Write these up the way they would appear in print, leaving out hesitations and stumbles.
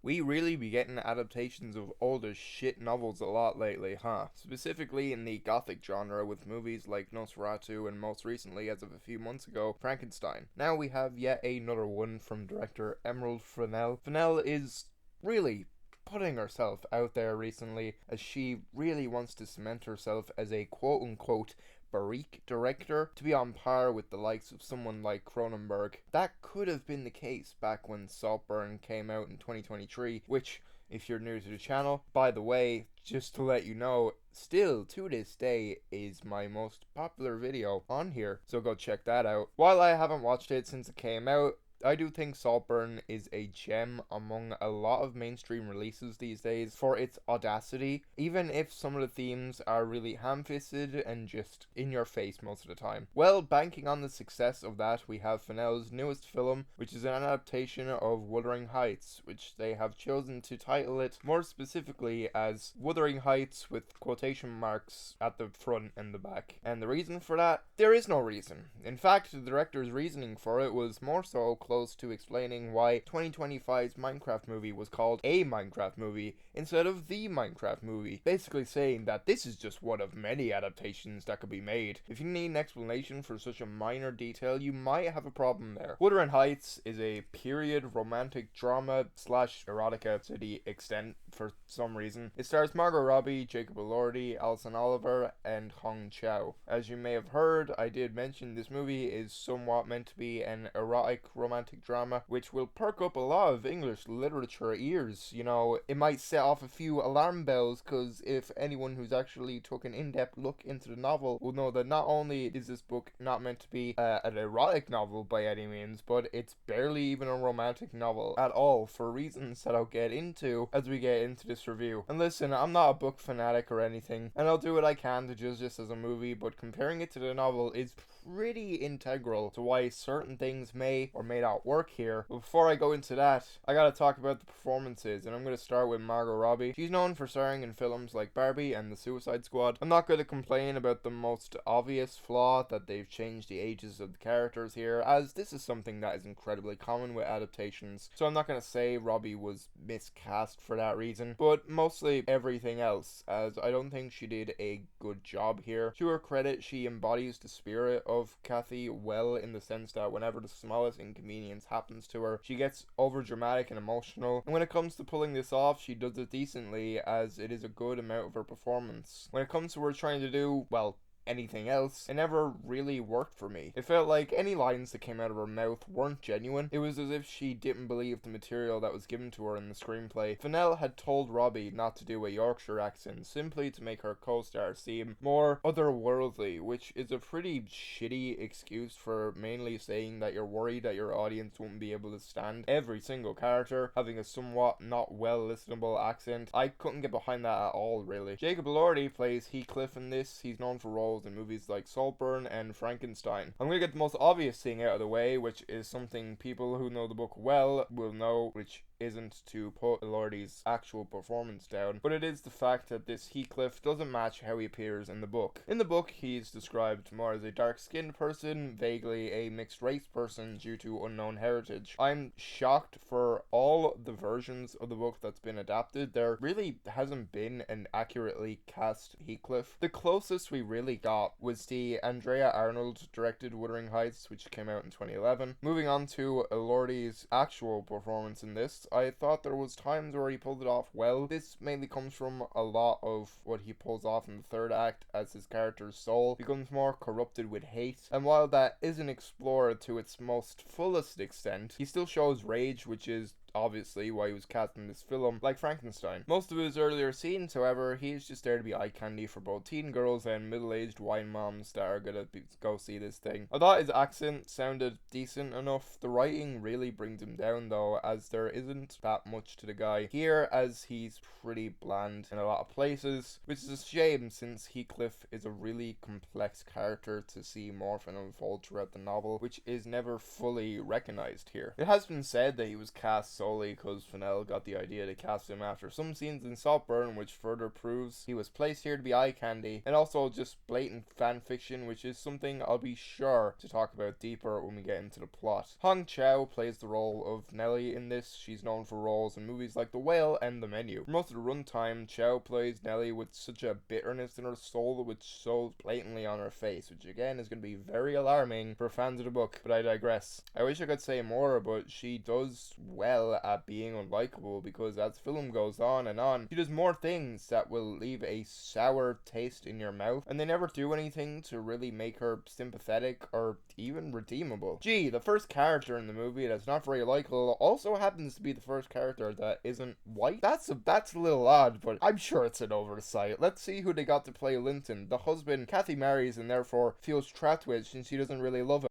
We really be getting adaptations of older shit novels a lot lately, huh? Specifically in the gothic genre with movies like Nosferatu and most recently, as of a few months ago, Frankenstein. Now we have yet another one from director Emerald Fennell. Fennell is really putting herself out there recently as she really wants to cement herself as a quote-unquote baroque director to be on par with the likes of someone like Cronenberg. That could have been the case back when Saltburn came out in 2023, which, if you're new to the channel, by the way, just to let you know, still to this day is my most popular video on here, so go check that out. While I haven't watched it since it came out, I do think Saltburn is a gem among a lot of mainstream releases these days for its audacity, even if some of the themes are really ham-fisted and just in your face most of the time. Well, banking on the success of that, we have Fennell's newest film, which is an adaptation of Wuthering Heights, which they have chosen to title it more specifically as Wuthering Heights with quotation marks at the front and the back. And the reason for that? There is no reason. In fact, the director's reasoning for it was more so close to explaining why 2025's Minecraft movie was called a Minecraft movie instead of the Minecraft movie, basically saying that this is just one of many adaptations that could be made. If you need an explanation for such a minor detail, you might have a problem there. Wuthering Heights is a period romantic drama slash erotica to the extent for some reason. It stars Margot Robbie, Jacob Elordi, Alison Oliver, and Hong Chau. As you may have heard, I did mention this movie is somewhat meant to be an erotic romantic drama, which will perk up a lot of English literature ears. You know, it might set off a few alarm bells, because if anyone who's actually took an in-depth look into the novel will know that not only is this book not meant to be an erotic novel by any means, but it's barely even a romantic novel at all, for reasons that I'll get into as we get into this review. And listen, I'm not a book fanatic or anything, and I'll do what I can to judge this as a movie, but comparing it to the novel is pretty integral to why certain things may or may not work here. But before I go into that, I gotta talk about the performances, and I'm gonna start with Margot Robbie. She's known for starring in films like Barbie and The Suicide Squad. I'm not gonna complain about the most obvious flaw that they've changed the ages of the characters here, as this is something that is incredibly common with adaptations, so I'm not gonna say Robbie was miscast for that reason, but mostly everything else, as I don't think she did a good job here. To her credit, she embodies the spirit of Kathy well, in the sense that whenever the smallest inconvenience happens to her, she gets over dramatic and emotional, and when it comes to pulling this off, she does it decently, as it is a good amount of her performance. When it comes to her trying to do, well, anything else, it never really worked for me. It felt like any lines that came out of her mouth weren't genuine. It was as if she didn't believe the material that was given to her in the screenplay. Fennell had told Robbie not to do a Yorkshire accent, simply to make her co-star seem more otherworldly, which is a pretty shitty excuse for mainly saying that you're worried that your audience won't be able to stand every single character having a somewhat not well listenable accent. I couldn't get behind that at all, really. Jacob Elordi plays Heathcliff in this. He's known for roles in movies like Saltburn and Frankenstein. I'm gonna get the most obvious thing out of the way, which is something people who know the book well will know, which isn't to put Elordi's actual performance down, but it is the fact that this Heathcliff doesn't match how he appears in the book. In the book, he's described more as a dark-skinned person, vaguely a mixed-race person due to unknown heritage. I'm shocked for all the versions of the book that's been adapted, there really hasn't been an accurately cast Heathcliff. The closest we really got was the Andrea Arnold directed Wuthering Heights, which came out in 2011. Moving on to Elordi's actual performance in this, I thought there was times where he pulled it off well. This mainly comes from a lot of what he pulls off in the third act, as his character's soul becomes more corrupted with hate, and while that isn't explored to its most fullest extent, he still shows rage, which is obviously why he was cast in this film, like Frankenstein. Most of his earlier scenes, however, he's just there to be eye candy for both teen girls and middle-aged wine moms that are gonna go see this thing. I thought his accent sounded decent enough. The writing really brings him down though, as there isn't that much to the guy here, as he's pretty bland in a lot of places, which is a shame since Heathcliff is a really complex character to see morph and unfold throughout the novel, which is never fully recognized here. It has been said that he was cast so solely because Fennell got the idea to cast him after some scenes in Saltburn, which further proves he was placed here to be eye candy, and also just blatant fan fiction, which is something I'll be sure to talk about deeper when we get into the plot. Hong Chau plays the role of Nellie in this. She's known for roles in movies like The Whale and The Menu. For most of the runtime, Chau plays Nellie with such a bitterness in her soul which shows blatantly on her face, which again is going to be very alarming for fans of the book, but I digress. I wish I could say more, but she does well at being unlikable, because as film goes on, she does more things that will leave a sour taste in your mouth, and they never do anything to really make her sympathetic or even redeemable. Gee, the first character in the movie that's not very likable also happens to be the first character that isn't white. That's a little odd, but I'm sure it's an oversight. Let's see who they got to play Linton. The husband Kathy marries and therefore feels trapped with since she doesn't really love him.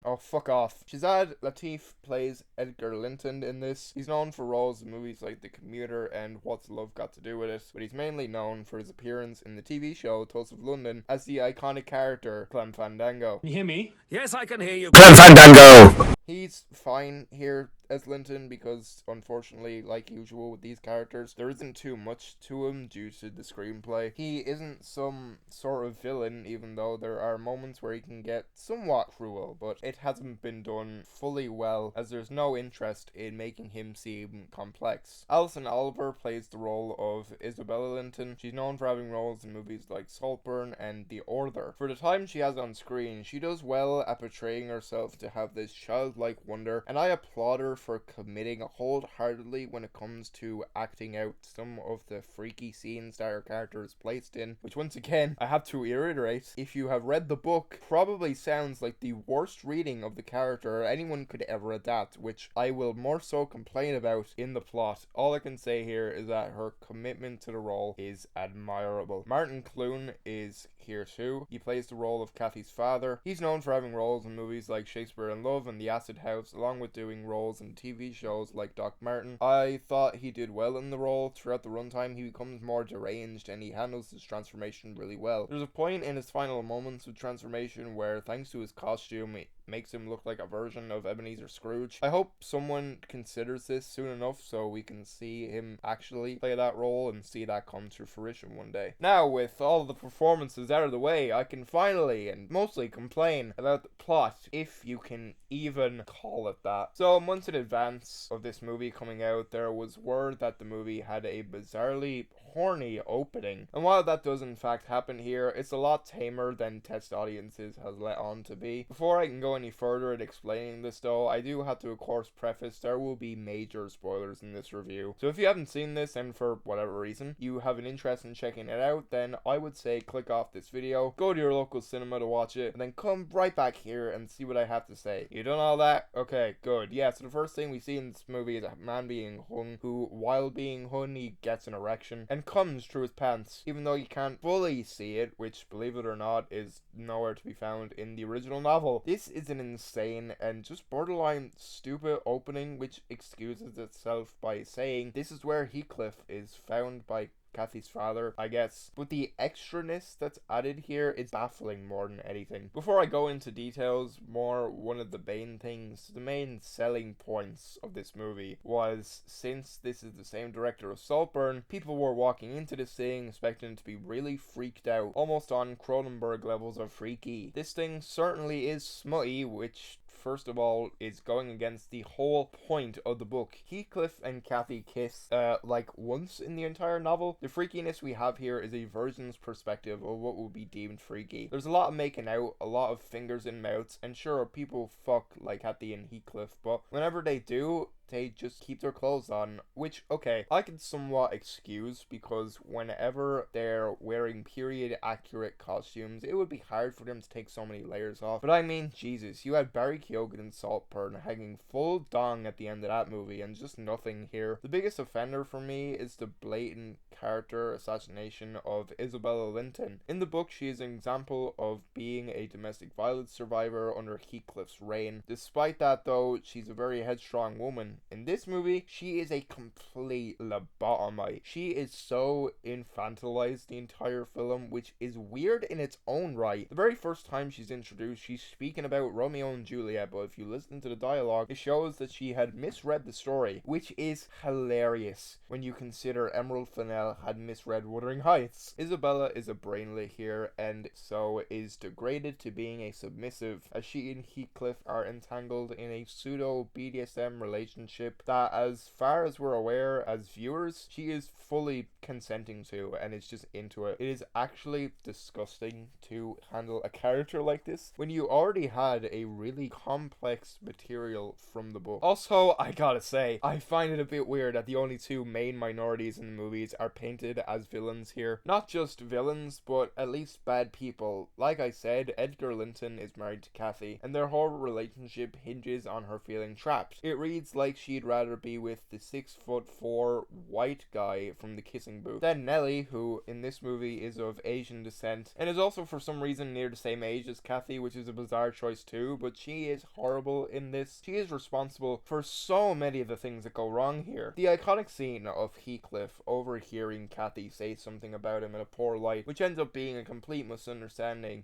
Oh, fuck off. Shazad Latif plays Edgar Linton in this. He's known for roles in movies like The Commuter and What's Love Got to Do With It, but he's mainly known for his appearance in the TV show Toast of London as the iconic character Clem Fandango. Can you hear me? Yes, I can hear you. Clem Fandango! He's fine here as Linton because, unfortunately, like usual with these characters, there isn't too much to him due to the screenplay. He isn't some sort of villain, even though there are moments where he can get somewhat cruel, but it hasn't been done fully well as there's no interest in making him seem complex. Alison Oliver plays the role of Isabella Linton. She's known for having roles in movies like Saltburn and The Order. For the time she has on screen, she does well at portraying herself to have this childlike wonder, and I applaud her for committing wholeheartedly when it comes to acting out some of the freaky scenes that her character is placed in, which once again, I have to reiterate, if you have read the book, probably sounds like the worst reading of the character anyone could ever adapt, which I will more so complain about in the plot. All I can say here is that her commitment to the role is admirable. Martin Clunes is here too. He plays the role of Kathy's father. He's known for having roles in movies like Shakespeare in Love and The Acid House, along with doing roles in TV shows like Doc Martin. I thought he did well in the role. Throughout the runtime, he becomes more deranged and he handles his transformation really well. There's a point in his final moments of transformation where, thanks to his costume, it makes him look like a version of Ebenezer Scrooge. I hope someone considers this soon enough so we can see him actually play that role and see that come to fruition one day. Now, with all the performances out of the way, I can finally and mostly complain about the plot, if you can even call it that. So, months in advance of this movie coming out, there was word that the movie had a bizarrely horny opening. And while that does in fact happen here, it's a lot tamer than test audiences has let on to be. Before I can go any further in explaining this though, I do have to of course preface there will be major spoilers in this review. So if you haven't seen this and for whatever reason you have an interest in checking it out, then I would say click off this video, go to your local cinema to watch it, and then come right back here and see what I have to say. You done all that? Okay, good. Yeah, so the first thing we see in this movie is a man being hung who, while being hung, he gets an erection and comes through his pants, even though you can't fully see it, which, believe it or not, is nowhere to be found in the original novel. This is an insane and just borderline stupid opening, which excuses itself by saying this is where Heathcliff is found by Kathy's father, I guess. But the extraness that's added here is baffling more than anything. Before I go into details more, one of the main things, the main selling points of this movie was, since this is the same director of Saltburn, people were walking into this thing expecting to be really freaked out, almost on Cronenberg levels of freaky. This thing certainly is smutty, which first of all is going against the whole point of the book. Heathcliff and Kathy kiss like once in the entire novel. The freakiness we have here is a version's perspective of what would be deemed freaky. There's a lot of making out, a lot of fingers in mouths, and sure, people fuck like Kathy and Heathcliff, but whenever they do, they just keep their clothes on, which, okay, I can somewhat excuse, because whenever they're wearing period accurate costumes, it would be hard for them to take so many layers off. But I mean, Jesus, you had Barry Keoghan and Saltburn hanging full dong at the end of that movie, and just nothing here. The biggest offender for me is the blatant character assassination of Isabella Linton. In the book, she is an example of being a domestic violence survivor under Heathcliff's reign. Despite that though, she's a very headstrong woman Catherine. In this movie, she is a complete lobotomite. She is so infantilized the entire film, which is weird in its own right. The very first time she's introduced, she's speaking about Romeo and Juliet, but if you listen to the dialogue, it shows that she had misread the story, which is hilarious when you consider Emerald Fennell had misread Wuthering Heights. Isabella is a brainlet here, and so is degraded to being a submissive, as she and Heathcliff are entangled in a pseudo BDSM relationship that, as far as we're aware as viewers, she is fully consenting to and is just into it. It is actually disgusting to handle a character like this when you already had a really complex material from the book. Also, I gotta say, I find it a bit weird that the only two main minorities in the movies are painted as villains here. Not just villains, but at least bad people. Like I said, Edgar Linton is married to Kathy, and their whole relationship hinges on her feeling trapped. It reads like she'd rather be with the 6'4" white guy from the kissing booth. Then Nellie, who in this movie is of Asian descent, and is also for some reason near the same age as Kathy, which is a bizarre choice too, but she is horrible in this. She is responsible for so many of the things that go wrong here. The iconic scene of Heathcliff overhearing Kathy say something about him in a poor light, which ends up being a complete misunderstanding,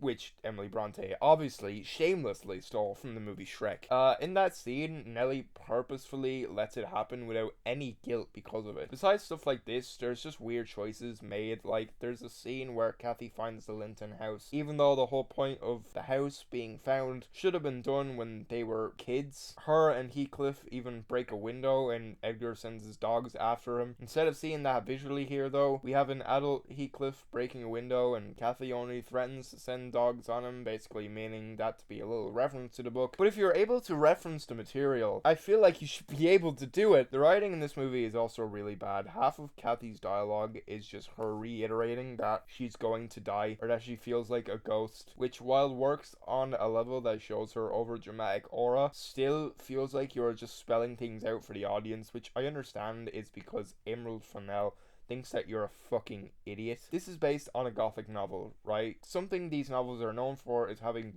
which Emily Brontë obviously shamelessly stole from the movie Shrek. In that scene, Nellie purposefully lets it happen without any guilt because of it. Besides stuff like this, there's just weird choices made. Like, there's a scene where Kathy finds the Linton house, even though the whole point of the house being found should have been done when they were kids. Her and Heathcliff even break a window and Edgar sends his dogs after him. Instead of seeing that visually here though, we have an adult Heathcliff breaking a window and Kathy only threatens to send dogs on him, basically meaning that to be a little reference to the book. But if you're able to reference the material, I feel like you should be able to do it. The writing in this movie is also really bad. Half of Kathy's dialogue is just her reiterating that she's going to die, or that she feels like a ghost, which, while works on a level that shows her over dramatic aura, still feels like you're just spelling things out for the audience, which I understand is because Emerald Fennell thinks that you're a fucking idiot. This is based on a gothic novel, right? Something these novels are known for is having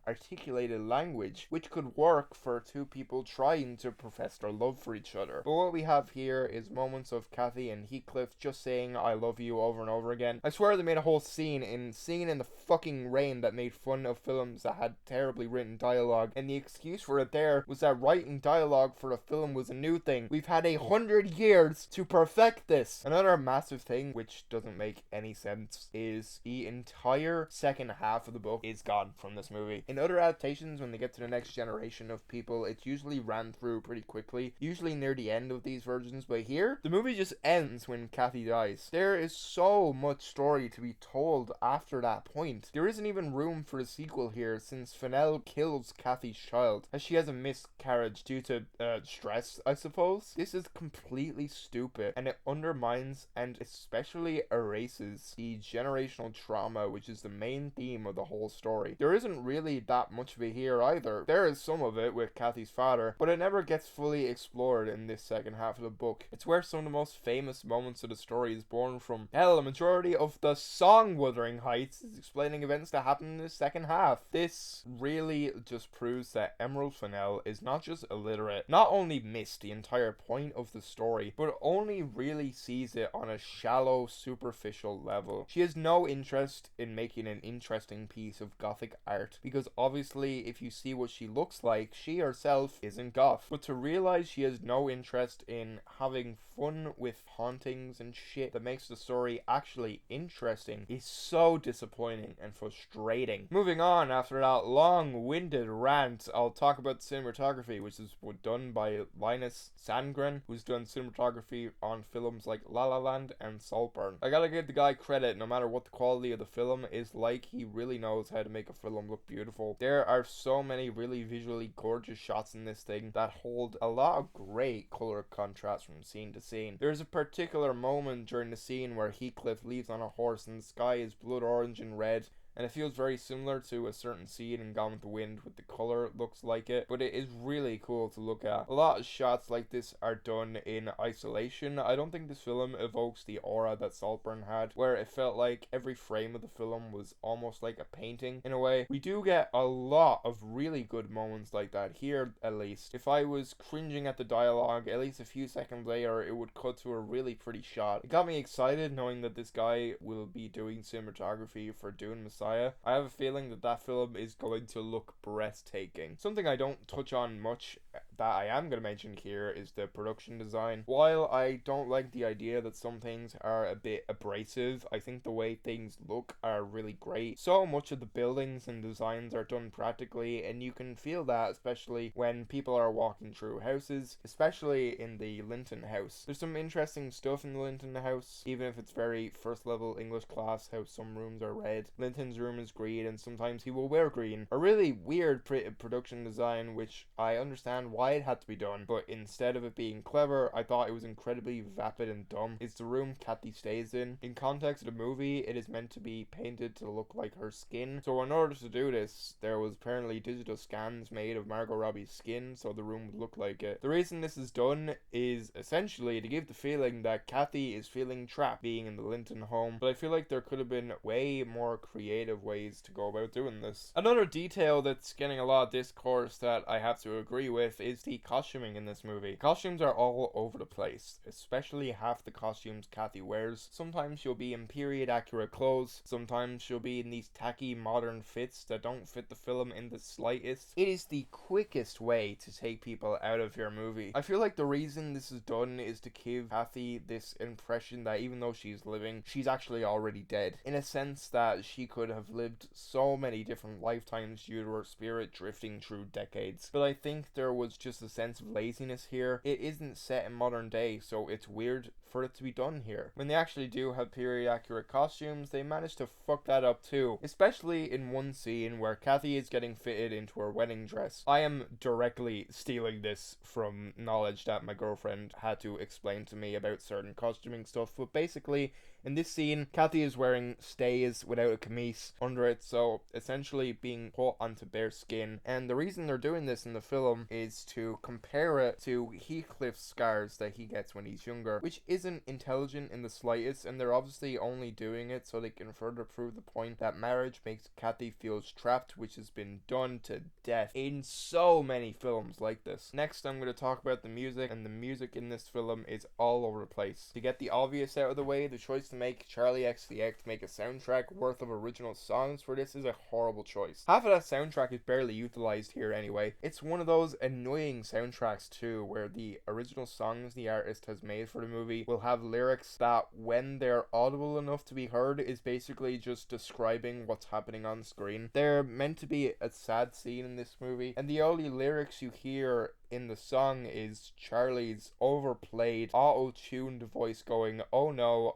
articulated language, which could work for two people trying to profess their love for each other. But what we have here is moments of Kathy and Heathcliff just saying I love you over and over again. I swear they made a whole scene in Singing in the Fucking Rain that made fun of films that had terribly written dialogue, and the excuse for it there was that writing dialogue for a film was a new thing. We've had 100 years to perfect this. Another massive thing which doesn't make any sense is the entire second half of the book is gone from this movie. In other adaptations, when they get to the next generation of people, it's usually ran through pretty quickly, usually near the end of these versions, but here, the movie just ends when Kathy dies. There is so much story to be told after that point. There isn't even room for a sequel here, since Fennell kills Kathy's child, as she has a miscarriage due to, stress, I suppose. This is completely stupid, and it undermines and especially erases the generational trauma, which is the main theme of the whole story. There isn't really that much of it here either. There is some of it with Kathy's father, but it never gets fully explored in this second half of the book. It's where some of the most famous moments of the story is born from. Hell, a majority of the song Wuthering Heights is explaining events that happen in the second half. This really just proves that Emerald Fennell is not just illiterate, not only missed the entire point of the story, but only really sees it on a shallow, superficial level. She has no interest in making an interesting piece of gothic art, because obviously if you see what she looks like, she herself isn't goth. But to realize she has no interest in having fun with hauntings and shit that makes the story actually interesting is so disappointing and frustrating. Moving on, after that long-winded rant, I'll talk about cinematography, which is done by Linus Sandgren, who's done cinematography on films like La La Land and Saltburn. I gotta give the guy credit. No matter what the quality of the film is like, he really knows how to make a film look beautiful. There are so many really visually gorgeous shots in this thing that hold a lot of great color contrast from scene to scene. There's a particular moment during the scene where Heathcliff leaves on a horse and the sky is blood orange and red, and it feels very similar to a certain scene in Gone with the Wind with the color looks like it, but it is really cool to look at. A lot of shots like this are done in isolation. I don't think this film evokes the aura that Saltburn had, where it felt like every frame of the film was almost like a painting in a way. We do get a lot of really good moments like that here, at least. If I was cringing at the dialogue, at least a few seconds later it would cut to a really pretty shot. It got me excited knowing that this guy will be doing cinematography for Dune Messiah. I have a feeling that that film is going to look breathtaking. Something I don't touch on much that I am going to mention here is the production design. While I don't like the idea that some things are a bit abrasive, I think the way things look are really great. So much of the buildings and designs are done practically, and you can feel that especially when people are walking through houses, especially in the Linton house. There's some interesting stuff in the Linton house, even if it's very first level English class, how some rooms are red. Linton's room is green, and sometimes he will wear green. A really weird production design, which I understand why it had to be done, but instead of it being clever, I thought it was incredibly vapid and dumb. It's the room Kathy stays in. In context of the movie, it is meant to be painted to look like her skin, so in order to do this, there was apparently digital scans made of Margot Robbie's skin, so the room would look like it. The reason this is done is essentially to give the feeling that Kathy is feeling trapped being in the Linton home, but I feel like there could have been way more creative ways to go about doing this. Another detail that's getting a lot of discourse that I have to agree with is the costuming in this movie. Costumes are all over the place, especially half the costumes Kathy wears. Sometimes she'll be in period accurate clothes, sometimes she'll be in these tacky modern fits that don't fit the film in the slightest. It is the quickest way to take people out of your movie. I feel like the reason this is done is to give Kathy this impression that even though she's living, she's actually already dead, in a sense that she could have lived so many different lifetimes due to her spirit drifting through decades. But I think there was just a sense of laziness here. It isn't set in modern day, so it's weird for it to be done here. When they actually do have period accurate costumes, they manage to fuck that up too, especially in one scene where Kathy is getting fitted into her wedding dress. I am directly stealing this from knowledge that my girlfriend had to explain to me about certain costuming stuff, but basically in this scene, Kathy is wearing stays without a camise under it, so essentially being put onto bare skin. And the reason they're doing this in the film is to compare it to Heathcliff's scars that he gets when he's younger, which isn't intelligent in the slightest, and they're obviously only doing it so they can further prove the point that marriage makes Kathy feel trapped, which has been done to death in so many films like this. Next, I'm going to talk about the music, and the music in this film is all over the place. To get the obvious out of the way, the choice to make Charlie XCX make a soundtrack worth of original songs for this is a horrible choice. Half of that soundtrack is barely utilized here anyway. It's one of those annoying soundtracks too, where the original songs the artist has made for the movie will have lyrics that, when they're audible enough to be heard, is basically just describing what's happening on screen. They're meant to be a sad scene in this movie, and the only lyrics you hear in the song is Charlie's overplayed, auto-tuned voice going, oh no,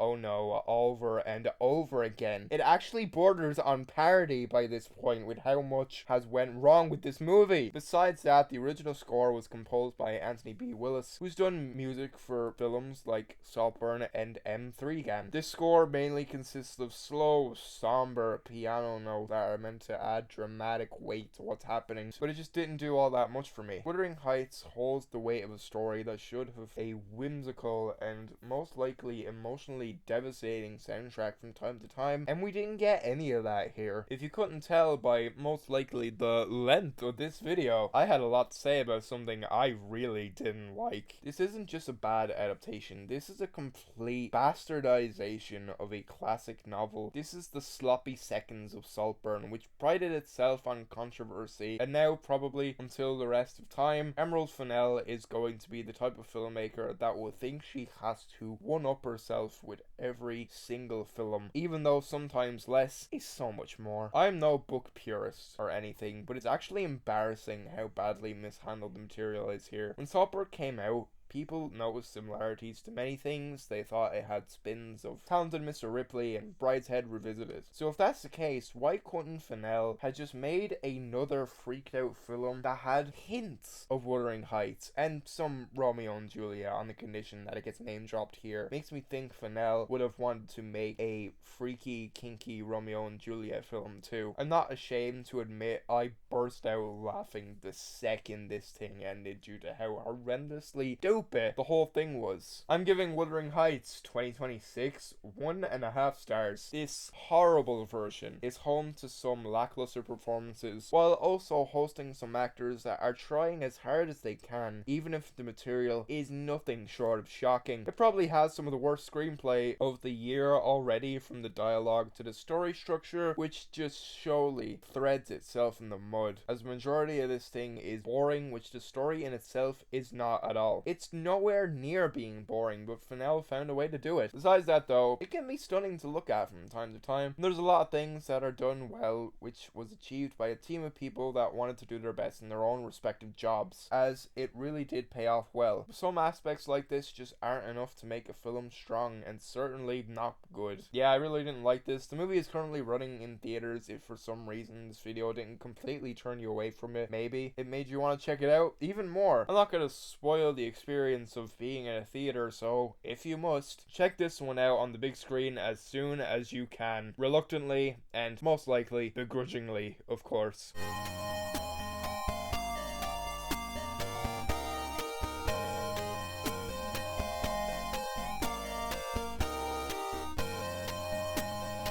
over and over again. It actually borders on parody by this point with how much has went wrong with this movie. Besides that, the original score was composed by Anthony B. Willis, who's done music for films like Saltburn and M3 Gan. This score mainly consists of slow, somber piano notes that are meant to add dramatic weight to what's happening, but it just didn't do all that much for me. Wuthering Heights holds the weight of a story that should have a whimsical and most likely emotionally devastating soundtrack from time to time, and we didn't get any of that here. If you couldn't tell by most likely the length of this video, I had a lot to say about something I really didn't like. This isn't just a bad adaptation, this is a complete bastardization of a classic novel. This is the sloppy seconds of Saltburn, which prided itself on controversy, and now probably until the rest of time, Emerald Fennell is going to be the type of filmmaker that will think she has to one-up herself with every single film, even though sometimes less is so much more. I'm no book purist or anything, but it's actually embarrassing how badly mishandled the material is here. When Saltburn came out, People noticed similarities to many things. They thought it had spins of Talented Mr. Ripley and Brideshead Revisited. So if that's the case, why couldn't Fennell have just made another freaked out film that had hints of Wuthering Heights and some Romeo and Juliet, on the condition that it gets name dropped here? Makes me think Fennell would have wanted to make a freaky, kinky Romeo and Juliet film too. I'm not ashamed to admit I burst out laughing the second this thing ended due to how horrendously stupid the whole thing was. I'm giving Wuthering Heights 2026 1.5 stars. This horrible version is home to some lackluster performances, while also hosting some actors that are trying as hard as they can, even if the material is nothing short of shocking. It probably has some of the worst screenplay of the year already, from the dialogue to the story structure, which just surely threads itself in the mud, as the majority of this thing is boring, which the story in itself is not at all. It's nowhere near being boring, but Fennell found a way to do it. Besides that though, it can be stunning to look at from time to time. There's a lot of things that are done well, which was achieved by a team of people that wanted to do their best in their own respective jobs, as it really did pay off well. Some aspects like this just aren't enough to make a film strong, and certainly not good. Yeah, I really didn't like this. The movie is currently running in theaters. If for some reason this video didn't completely turn you away from it, maybe it made you want to check it out even more. I'm not going to spoil the experience of being in a theater, so if you must, check this one out on the big screen as soon as you can. Reluctantly, and most likely begrudgingly, of course.